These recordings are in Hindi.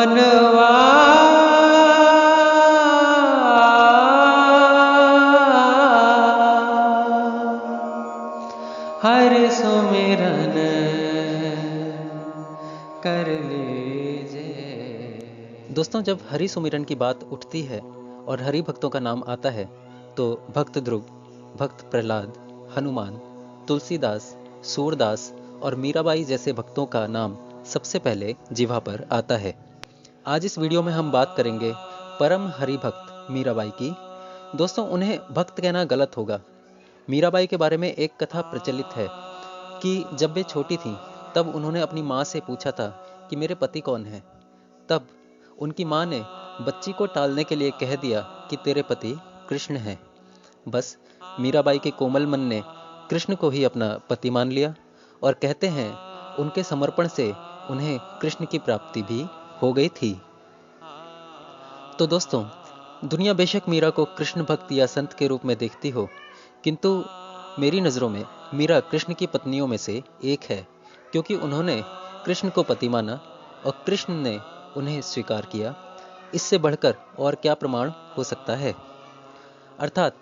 मनवा हरि सुमिरन कर लीजे। दोस्तों, जब हरि सुमिरन की बात उठती है और हरि भक्तों का नाम आता है तो भक्त ध्रुव, भक्त प्रहलाद, हनुमान, तुलसीदास, सूरदास और मीराबाई जैसे भक्तों का नाम सबसे पहले जिह्वा पर आता है। आज इस वीडियो में हम बात करेंगे परम हरि भक्त मीराबाई की। दोस्तों, उन्हें भक्त कहना गलत होगा। मीराबाई के बारे में एक कथा प्रचलित है कि जब वे छोटी थीं तब उन्होंने अपनी माँ से पूछा था कि मेरे पति कौन हैं। तब उनकी माँ ने बच्ची को टालने के लिए कह दिया कि तेरे पति कृष्ण हैं। बस मीराबाई के कोमल मन ने कृष्ण को ही अपना पति मान लिया और कहते हैं उनके समर्पण से उन्हें कृष्ण की प्राप्ति भी हो गई थी। तो दोस्तों, दुनिया बेशक मीरा को कृष्ण भक्त या संत के रूप में देखती हो, किंतु मेरी नज़रों में मीरा कृष्ण की पत्नियों में से एक है, क्योंकि उन्होंने कृष्ण को पति माना और कृष्ण ने उन्हें स्वीकार किया। इससे बढ़कर और क्या प्रमाण हो सकता है। अर्थात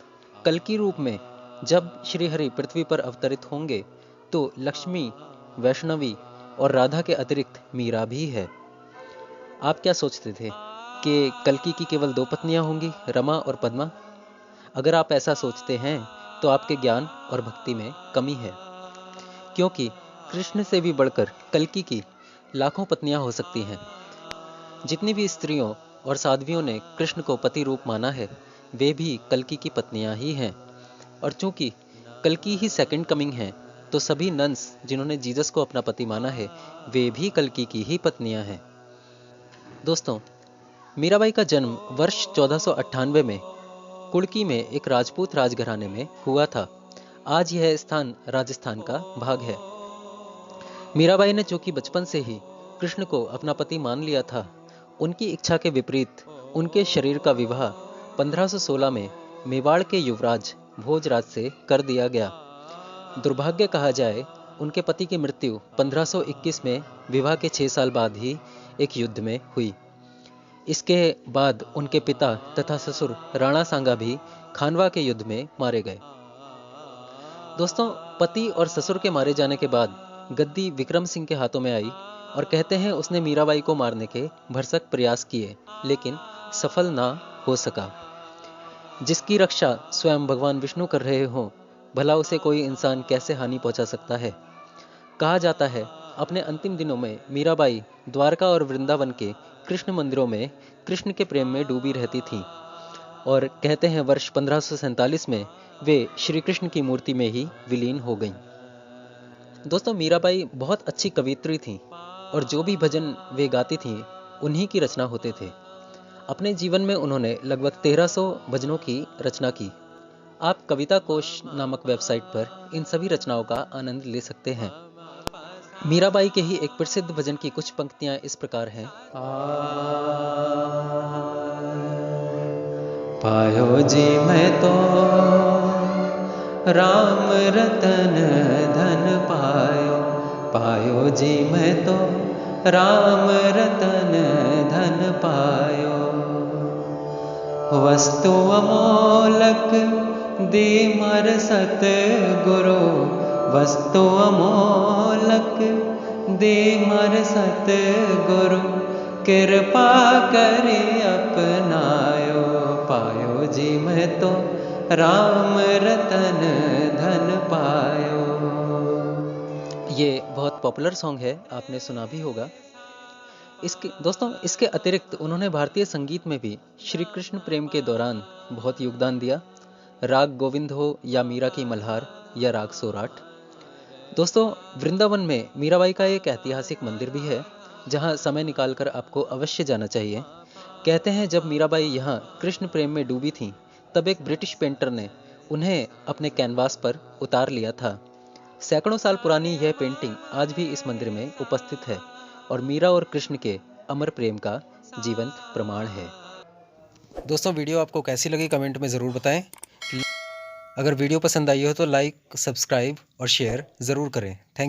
कल की रूप में जब श्री हरि पृथ्वी पर अवतरित होंगे तो लक्ष्मी, वैष्णवी और राधा के अतिरिक्त मीरा भी है। आप क्या सोचते थे कि कल्कि की केवल 2 पत्नियां होंगी, रमा और पद्मा? अगर आप ऐसा सोचते हैं तो आपके ज्ञान और भक्ति में कमी है, क्योंकि कृष्ण से भी बढ़कर कल्कि की लाखों पत्नियां हो सकती हैं। जितनी भी स्त्रियों और साध्वियों ने कृष्ण को पति रूप माना है, वे भी कल्कि की पत्नियां ही हैं। और चूंकि कल्कि ही सेकंड कमिंग है, तो सभी नन्स जिन्होंने जीसस को अपना पति माना है, वे भी कल्कि की ही पत्नियां हैं। दोस्तों, मीराबाई का जन्म वर्ष 1498 में कुड़की में एक राजपूत राजघराने में हुआ था। आज यह स्थान राजस्थान का भाग है। मीराबाई ने चूंकि बचपन से ही कृष्ण को अपना पति मान लिया था, उनकी इच्छा के विपरीत उनके शरीर का विवाह 1516 में मेवाड़ के युवराज भोजराज से कर दिया गया। दुर्भाग्य कहा जाए, उनके पति की मृत्यु 1521 में विवाह के 6 साल बाद ही एक युद्ध में हुई। इसके बाद उनके पिता तथा ससुर राणा सांगा भी खानवा के युद्ध में मारे गए। दोस्तों, पति और ससुर के मारे जाने के बाद गद्दी विक्रम सिंह के हाथों में आई और कहते हैं उसने मीराबाई को मारने के भरसक प्रयास किए, लेकिन सफल ना हो सका। जिसकी रक्षा स्वयं भगवान विष्णु कर रहे हों, भला उसे कोई इंसान कैसे हानि पहुंचा सकता है। कहा जाता है अपने अंतिम दिनों में मीराबाई द्वारका और वृंदावन के कृष्ण मंदिरों में कृष्ण के प्रेम में डूबी रहती थीं और कहते हैं वर्ष 1547 में वे श्री कृष्ण की मूर्ति में ही विलीन हो गईं। दोस्तों, मीराबाई बहुत अच्छी कवियत्री थीं और जो भी भजन वे गाती थीं उन्हीं की रचना होते थे। अपने जीवन में उन्होंने लगभग 1300 भजनों की रचना की। आप कविता कोश नामक वेबसाइट पर इन सभी रचनाओं का आनंद ले सकते हैं। मीराबाई के ही एक प्रसिद्ध भजन की कुछ पंक्तियां इस प्रकार हैं। पायो जी मैं तो राम रतन धन पायो, पायो जी मैं तो राम रतन धन पायो। वस्तु अमोलक दी मर सत गुरु, वस्तु अमोलक दे मर सत गुरु, कृपा करी अपनायो। पायो जी मैं तो राम रतन धन पायो। ये बहुत पॉपुलर सॉन्ग है, आपने सुना भी होगा। इसके अतिरिक्त उन्होंने भारतीय संगीत में भी श्री कृष्ण प्रेम के दौरान बहुत योगदान दिया। राग गोविंद हो या मीरा की मल्हार या राग सोराठ। दोस्तों, वृंदावन में मीराबाई का एक ऐतिहासिक मंदिर भी है, जहां समय निकालकर आपको अवश्य जाना चाहिए। कहते हैं जब मीराबाई यहाँ कृष्ण प्रेम में डूबी थीं, तब एक ब्रिटिश पेंटर ने उन्हें अपने कैनवास पर उतार लिया था। सैकड़ों साल पुरानी यह पेंटिंग आज भी इस मंदिर में उपस्थित है और मीरा और कृष्ण के अमर प्रेम का जीवंत प्रमाण है। दोस्तों, वीडियो आपको कैसी लगी कमेंट में ज़रूर बताएं। अगर वीडियो पसंद आई हो तो लाइक, सब्सक्राइब और शेयर ज़रूर करें। थैंक